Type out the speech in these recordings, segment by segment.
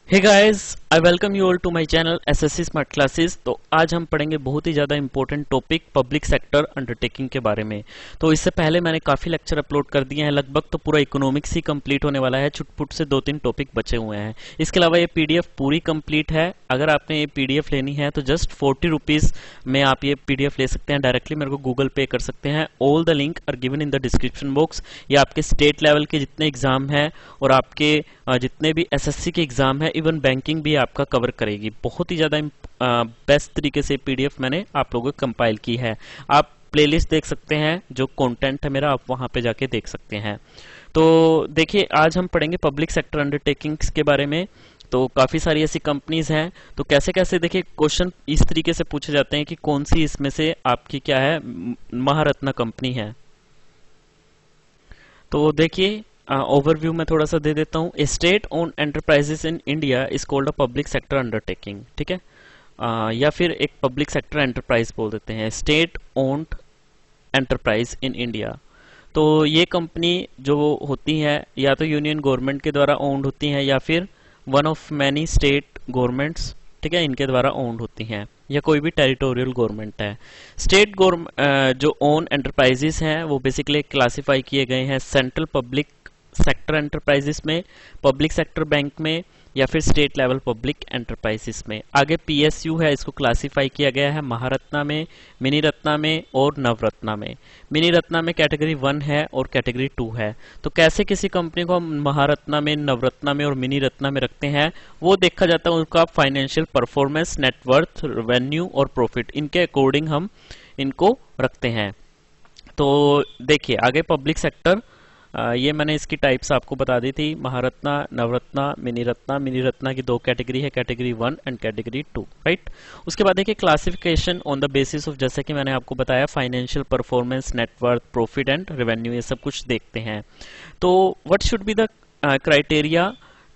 Hey guys, I welcome you all to my channel SSC smart classes. तो आज हम पढ़ेंगे बहुत ही ज़्यादा important topic public sector undertaking के बारे में। तो इससे पहले मैंने काफ़ी लेक्चर अपलोड कर दिए हैं, लगभग तो पूरा इकोनॉमिक्स ही कंप्लीट होने वाला है, छुटपुट से 2-3 टॉपिक बचे हुए हैं। इसके अलावा ये पीडीएफ पूरी कंप्लीट है। अगर आपने ये पीडीएफ लेनी है तो जस्ट 40 रुपीज़ में आप ये पीडीएफ ले सकते हैं। डायरेक्टली मेरे को गूगल पे कर सकते हैं। All the link are given in the description box. ये आपके स्टेट लेवल के जितने एग्जाम हैं और आपके जितने भी एसएससी के एग्जाम है, इवन बैंकिंग भी आपका कवर करेगी। बहुत ही ज्यादा बेस्ट तरीके से पीडीएफ मैंने आप लोगों को कंपाइल की है। आप प्लेलिस्ट देख सकते हैं, जो कंटेंट है मेरा, आप वहां पे जाके देख सकते हैं। तो देखिए, आज हम पढ़ेंगे पब्लिक सेक्टर अंडरटेकिंग्स के बारे में। तो काफी सारी ऐसी कंपनीज हैं। तो कैसे कैसे देखिए, क्वेश्चन इस तरीके से पूछे जाते हैं कि कौन सी इसमें से आपकी क्या है महारत्ना कंपनी है। तो देखिए, ओवरव्यू में थोड़ा सा दे देता हूँ। State own enterprises in India is called a public sector undertaking, ठीक है। या फिर एक पब्लिक सेक्टर एंटरप्राइज बोल देते हैं, state owned enterprise in India. तो ये कंपनी जो होती है, या तो यूनियन गवर्नमेंट के द्वारा ओन्ड होती है, या फिर one of many state governments, ठीक है, इनके द्वारा ओन्ड होती हैं, या कोई भी टेरिटोरियल गवर्नमेंट है। स्टेट गवर्नमेंट जो ओन एंटरप्राइजेस हैं वो बेसिकली क्लासिफाई किए गए हैं सेंट्रल पब्लिक सेक्टर एंटरप्राइजेस में, पब्लिक सेक्टर बैंक में, या फिर स्टेट लेवल पब्लिक एंटरप्राइजेस में। आगे पीएसयू है, इसको क्लासिफाई किया गया है महारत्ना में, मिनी रत्ना में और नवरत्ना में। मिनी रत्ना में कैटेगरी 1 है और कैटेगरी 2 है। तो कैसे किसी कंपनी को हम महारत्ना में, नवरत्ना में और मिनी रत्ना में रखते हैं, वो देखा जाता है उनका फाइनेंशियल परफॉर्मेंस, नेटवर्थ, रेवेन्यू और प्रॉफिट, इनके अकॉर्डिंग हम इनको रखते हैं। तो देखिए आगे पब्लिक सेक्टर, ये मैंने इसकी टाइप्स आपको बता दी थी, महारत्ना, नवरत्ना, मिनी रत्ना की 2 कैटेगरी है, कैटेगरी 1 एंड कैटेगरी 2, राइट। उसके बाद देखिए classification on the basis of, जैसे कि मैंने आपको बताया, financial performance, net worth, profit and revenue, ये सब कुछ देखते हैं। तो what should be the criteria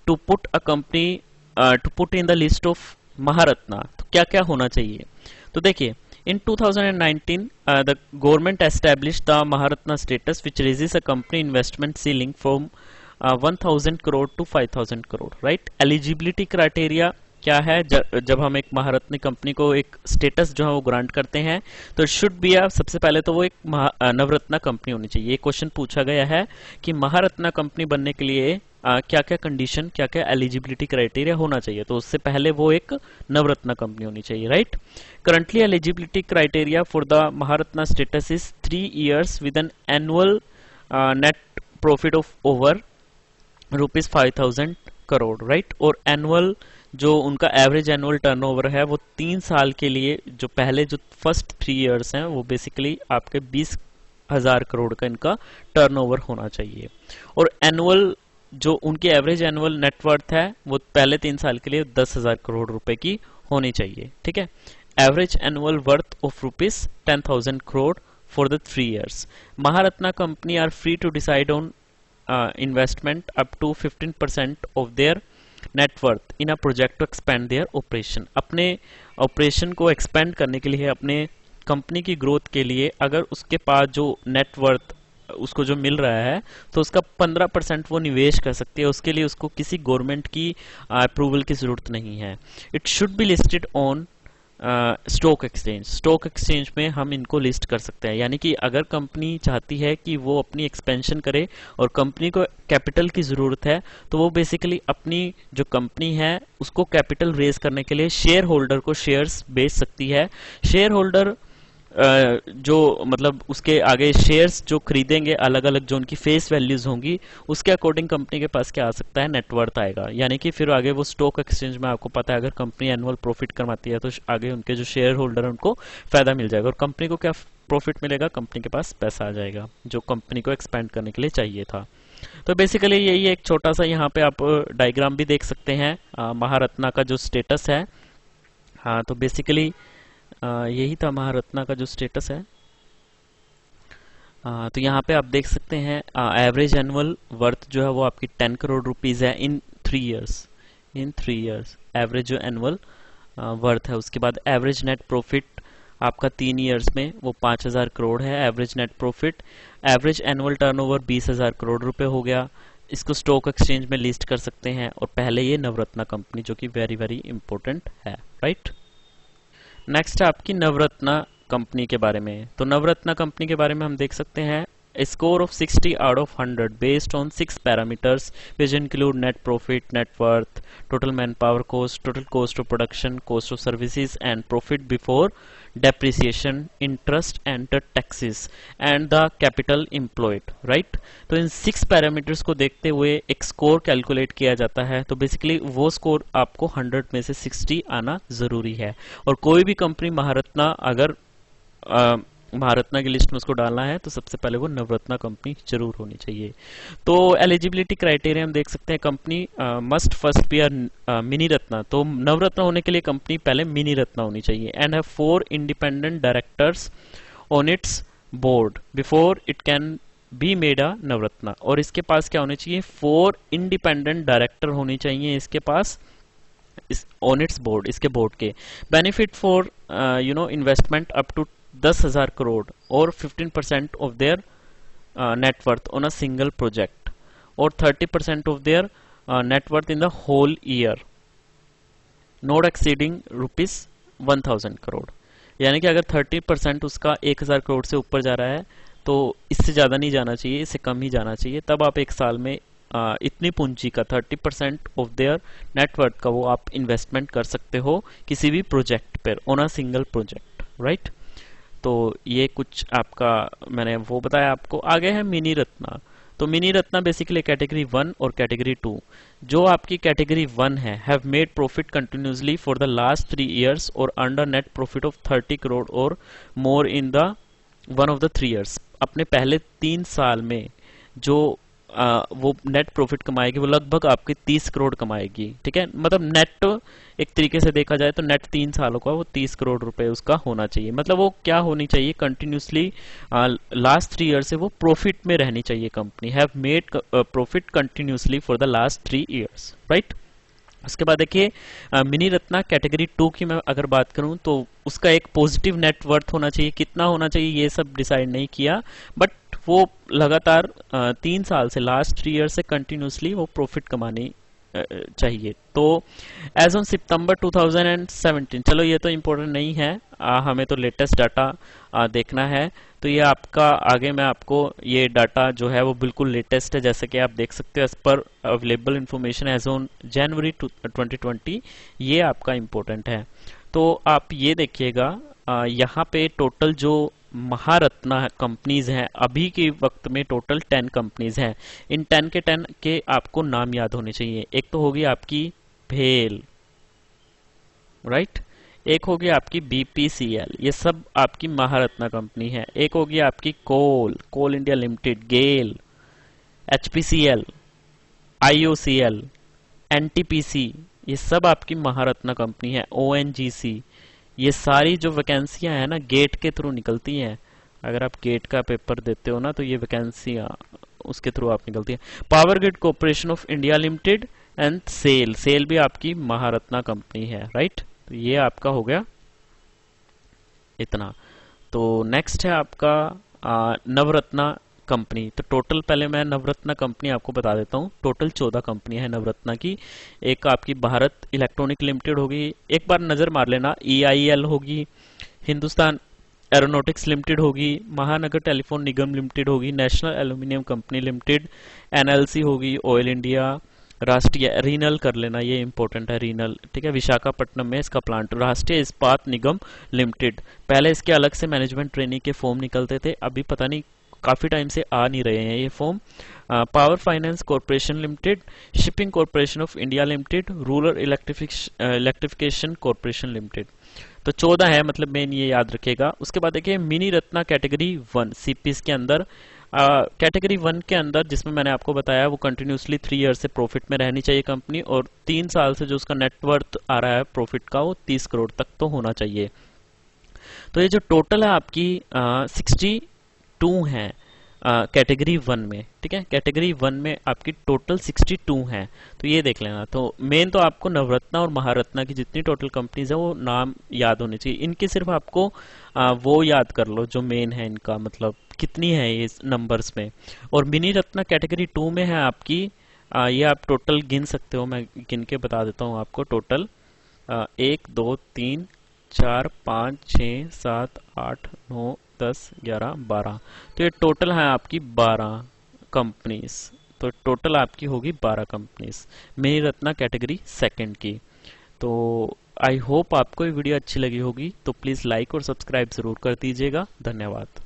to put a company, to put in the list of Maharatna. तो क्या क्या होना चाहिए? तो देखिए, in 2019, the government established the Maharatna status, which raises a company investment ceiling from 1000 crore to 5000 crore, right? Eligibility criteria क्या है? जब हम एक महारत्न कंपनी को एक स्टेटस जो है वो ग्रांट करते हैं, तो शुड बी, सबसे पहले तो वो एक नवरत्ना कंपनी होनी चाहिए। ये क्वेश्चन पूछा गया है कि महारत्ना कंपनी बनने के लिए क्या क्या कंडीशन, क्या क्या एलिजिबिलिटी क्राइटेरिया होना चाहिए। तो उससे पहले वो एक नवरत्ना कंपनी होनी चाहिए, right. Currently eligibility criteria for the Maharatna status is 3 years with an annual net profit of over ₹5000 crore, right. और एनुअल जो उनका एवरेज एनुअल टर्नओवर है वो 3 साल के लिए, जो पहले जो फर्स्ट 3 years हैं, वो बेसिकली आपके 20,000 करोड़ का इनका टर्नओवर होना चाहिए। और एनुअल जो उनकी एवरेज एनुअल नेटवर्थ है वो पहले 3 साल के लिए 10,000 करोड़ रुपए की होनी चाहिए, ठीक है। Average annual worth of ₹10,000 crore for the 3 years। Maharatna company are free to decide on investment up to 15% of their net worth in a project to expand their operation। अपने ऑपरेशन को एक्सपेंड करने के लिए, अपने कंपनी की ग्रोथ के लिए, अगर उसके पास जो नेटवर्थ उसको जो मिल रहा है, तो उसका 15% वो निवेश कर सकती है। उसके लिए उसको किसी गवर्नमेंट की अप्रूवल की जरूरत नहीं है। It should be listed on stock exchange. Stock exchange में हम इनको लिस्ट कर सकते हैं। यानी कि अगर कंपनी चाहती है कि वो अपनी एक्सपेंशन करे और कंपनी को कैपिटल की ज़रूरत है, तो वो बेसिकली अपनी जो कंपनी है उसको कैपिटल रेज करने के लिए शेयर होल्डर को शेयर्स बेच सकती है। शेयर होल्डर जो मतलब उसके आगे शेयर्स जो खरीदेंगे, अलग अलग जो उनकी फेस वैल्यूज होंगी, उसके अकॉर्डिंग कंपनी के पास क्या आ सकता है, नेटवर्थ आएगा। यानी कि फिर आगे वो स्टॉक एक्सचेंज में, आपको पता है, अगर कंपनी एनुअल प्रॉफिट कमाती है तो आगे उनके जो शेयर होल्डर है उनको फायदा मिल जाएगा। और कंपनी को क्या प्रॉफिट मिलेगा? कंपनी के पास पैसा आ जाएगा जो कंपनी को एक्सपेंड करने के लिए चाहिए था। तो बेसिकली यही एक छोटा सा यहाँ पे आप डायग्राम भी देख सकते हैं महारत्ना का जो स्टेटस है। हाँ, तो बेसिकली यही था महारत्ना का जो स्टेटस है। तो यहाँ पे आप देख सकते हैं एवरेज एनुअल वर्थ जो है वो आपकी 10 करोड़ रुपीस है इन 3 years। इन 3 years एवरेज जो एनुअल वर्थ है। उसके बाद एवरेज नेट प्रॉफिट आपका 3 years में वो 5,000 करोड़ है average net profit. Average annual turnover 20,000 crore रुपए हो गया। इसको स्टॉक एक्सचेंज में लिस्ट कर सकते हैं, और पहले ये नवरत्ना कंपनी, जो कि वेरी वेरी इंपॉर्टेंट है, राइट। नेक्स्ट है आपकी नवरत्ना कंपनी के बारे में। तो नवरत्ना कंपनी के बारे में हम देख सकते हैं a score of 60 out of 100 based on 6 parameters which include net profit, net worth, total manpower cost, total cost of production, cost of services and profit before depreciation, interest and the taxes and the capital employed, right। तो इन 6 parameters को देखते हुए एक score calculate किया जाता है। तो basically वो स्कोर आपको 100 में से 60 आना जरूरी है। और कोई भी कंपनी महारत्ना अगर महारत्ना की लिस्ट में उसको डालना है तो सबसे पहले वो नवरत्ना कंपनी जरूर होनी चाहिए। तो एलिजिबिलिटी क्राइटेरिया हम देख सकते हैं, company must first be Miniratna. तो नवरत्ना होने के लिए कंपनी पहले मिनी रत्ना होनी चाहिए and have 4 independent directors on its board before it can be made a Navratna. और इसके पास क्या होने चाहिए, 4 इंडिपेंडेंट डायरेक्टर होने चाहिए इसके पास ऑन इट्स बोर्ड, इसके बोर्ड के। Benefit for investment up to 10,000 crore और 15% of their net worth on a single project और 30% of their net worth in the whole year not exceeding ₹1,000 crore. यानी कि अगर 30% उसका 1,000 करोड़ से ऊपर जा रहा है तो इससे ज्यादा नहीं जाना चाहिए, इससे कम ही जाना चाहिए। तब आप एक साल में इतनी पूंजी का 30% ऑफ देयर नेटवर्थ का वो आप इन्वेस्टमेंट कर सकते हो किसी भी प्रोजेक्ट पर on a single project, right. तो ये कुछ आपका मैंने वो बताया आपको। आगे है मिनी रत्ना। तो मिनी रत्ना बेसिकली कैटेगरी 1 और कैटेगरी 2। जो आपकी कैटेगरी 1 है, have made profit continuously for the last 3 years और under net profit of 30 crore और more in the one of the 3 years. अपने पहले 3 साल में जो वो नेट प्रॉफिट कमाएगी वो लगभग आपकी 30 करोड़ कमाएगी, ठीक है। मतलब नेट एक तरीके से देखा जाए तो नेट 3 सालों का वो 30 करोड़ रुपए उसका होना चाहिए। मतलब वो क्या होनी चाहिए, कंटिन्यूसली लास्ट 3 ईयर से वो प्रॉफिट में रहनी चाहिए company. Have made profit continuously for the last 3 years, right. उसके बाद देखिए मिनी रत्ना कैटेगरी 2 की मैं अगर बात करूं तो उसका एक पॉजिटिव नेट वर्थ होना चाहिए। कितना होना चाहिए ये सब डिसाइड नहीं किया, बट वो लगातार 3 साल से लास्ट 3 ईयर से कंटिन्यूसली वो प्रॉफिट कमानी चाहिए। तो एज ऑन सितंबर 2017, चलो ये तो इम्पोर्टेंट नहीं है, हमें तो लेटेस्ट डाटा देखना है। तो ये आपका आगे मैं आपको ये डाटा जो है वो बिल्कुल लेटेस्ट है, जैसे कि आप देख सकते हो एज पर available information as on January 2020, ये आपका इम्पोर्टेंट है। तो आप ये देखिएगा यहाँ पे टोटल जो महारत्ना कंपनीज हैं अभी के वक्त में टोटल 10 कंपनीज हैं। इन 10 के आपको नाम याद होने चाहिए। एक तो होगी आपकी भेल, राइट। एक होगी आपकी बीपीसीएल, ये सब आपकी महारत्ना कंपनी है। एक होगी आपकी कोल इंडिया लिमिटेड, गेल, एचपीसीएल, आईओसीएल, एनटीपीसी, ये सब आपकी महारत्ना कंपनी है। ओएनजीसी, ये सारी जो वैकेंसियां हैं ना गेट के थ्रू निकलती हैं। अगर आप गेट का पेपर देते हो ना तो ये वैकेंसियां उसके थ्रू आप निकलती हैं। Power grid corporation of India limited and SAIL भी आपकी महारत्ना कंपनी है, राइट। तो ये आपका हो गया इतना। तो नेक्स्ट है आपका नवरत्ना कंपनी। तो टोटल पहले मैं नवरत्ना कंपनी आपको बता देता हूँ। टोटल 14 कंपनियां हैं नवरत्ना की। एक आपकी भारत इलेक्ट्रॉनिक लिमिटेड होगी, एक बार नजर मार लेना, EIL होगी, हिंदुस्तान एरोनॉटिक्स लिमिटेड होगी, महानगर टेलीफोन निगम लिमिटेड होगी, national aluminium company limited, NLC होगी, ऑयल इंडिया, राष्ट्रीय रीनल कर लेना, ये इंपॉर्टेंट है रीनल, ठीक है, विशाखापट्टनम में इसका प्लांट, राष्ट्रीय इस्पात निगम लिमिटेड। पहले इसके अलग से मैनेजमेंट ट्रेनिंग के फॉर्म निकलते थे, अभी पता नहीं काफी टाइम से आ नहीं रहे हैं ये form. Power finance corporation limited, shipping corporation of India limited, rural electrification corporation limited. तो 14 है, मतलब मेन ये याद रखेगा। उसके बाद देखिए मिनी रत्ना कैटेगरी 1 सीपीएस के अंदर, कैटेगरी 1 के अंदर जिसमें मैंने आपको बताया वो कंटिन्यूसली 3 ईयर से प्रॉफिट में रहनी चाहिए कंपनी, और 3 साल से जो उसका नेटवर्थ आ रहा है प्रॉफिट का वो 30 करोड़ तक तो होना चाहिए। तो ये जो टोटल है आपकी 62 है कैटेगरी 1 में, ठीक है। कैटेगरी 1 में आपकी टोटल 62 हैं। तो ये देख लेना। तो मेन तो आपको नवरत्ना और महारत्ना की जितनी टोटल कंपनीज है वो नाम याद होने चाहिए। इनके सिर्फ आपको वो याद कर लो जो मेन है इनका, मतलब कितनी है ये नंबर्स में। और मिनी रत्ना कैटेगरी 2 में है आपकी ये आप टोटल गिन सकते हो, मैं गिन के बता देता हूँ आपको। टोटल 1 2 3 4 5 6 7 8 9 10 11 12, तो ये टोटल है आपकी 12 कंपनीज। तो टोटल आपकी होगी 12 कंपनीज, मेरी रत्ना कैटेगरी सेकंड की। तो आई होप आपको ये वीडियो अच्छी लगी होगी, तो प्लीज़ लाइक और सब्सक्राइब ज़रूर कर दीजिएगा। धन्यवाद।